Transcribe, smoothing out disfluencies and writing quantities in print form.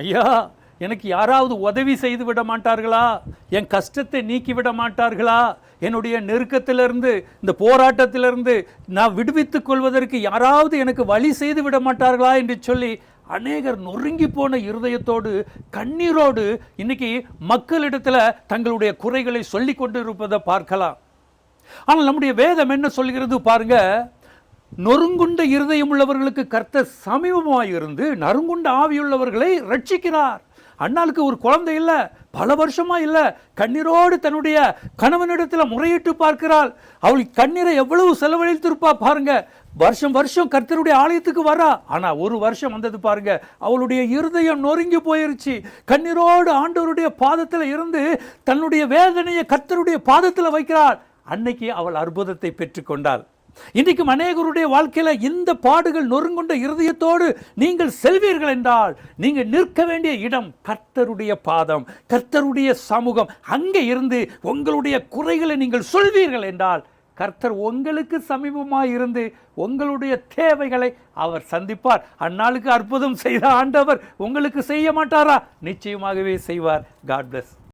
ஐயா, எனக்கு யாராவது உதவி செய்து விட மாட்டார்களா? என் கஷ்டத்தை நீக்கி விட மாட்டார்களா? என்னுடைய நெருக்கத்திலிருந்து, இந்த போராட்டத்திலிருந்து நான் விடுவித்துக் கொள்வதற்கு யாராவது எனக்கு வழி செய்து விட மாட்டார்களா என்று சொல்லி அநேகர் நொறுங்கி போன இருதயத்தோடு, கண்ணீரோடு இன்னைக்கு மக்களிடத்தில் தங்களுடைய குறைகளை சொல்லி கொண்டு இருப்பதை பார்க்கலாம். ஆனால் நம்முடைய வேதம் என்ன சொல்கிறது பாருங்க, நொறுங்குண்ட இருதயம் உள்ளவர்களுக்கு கர்த்தர் சமீபமாய் இருந்து நறுங்குண்ட ஆவியுள்ளவர்களை ரட்சிக்கிறார். அண்ணாளுக்கு ஒரு குழந்தை இல்லை, பல வருஷமா இல்லை, கண்ணீரோடு தன்னுடைய கணவனிடத்தில் முறையிட்டு பார்க்கிறாள். அவள் கண்ணீரை எவ்வளவு செலவழித்திருப்பா பாருங்க. வருஷம் வருஷம் கர்த்தருடைய ஆலயத்துக்கு வரா. ஆனா ஒரு வருஷம் வந்தது பாருங்க, அவளுடைய இருதயம் நொறுங்கி போயிருச்சு. கண்ணீரோடு ஆண்டவருடைய பாதத்தில் இருந்து தன்னுடைய வேதனையை கர்த்தருடைய பாதத்தில் வைக்கிறாள். அன்னைக்கு அவள் அற்புதத்தை பெற்றுக்கொண்டாள். இன்றைக்கும் அநேகருடைய வாழ்க்கையில இந்த பாடுகள் நொறுங்குண்ட இருதயத்தோடு நீங்கள் செல்வீர்கள் என்றால், நீங்கள் நிற்க வேண்டிய இடம் கர்த்தருடைய பாதம், கர்த்தருடைய சமூகம். அங்கே இருந்து உங்களுடைய குறைகளை நீங்கள் சொல்வீர்கள் என்றால், கர்த்தர் உங்களுக்கு சமீபமாக இருந்து உங்களுடைய தேவைகளை அவர் சந்திப்பார். அந்நாளுக்கு அற்புதம் செய்த ஆண்டவர் உங்களுக்கு செய்ய மாட்டாரா? நிச்சயமாகவே செய்வார். God plus.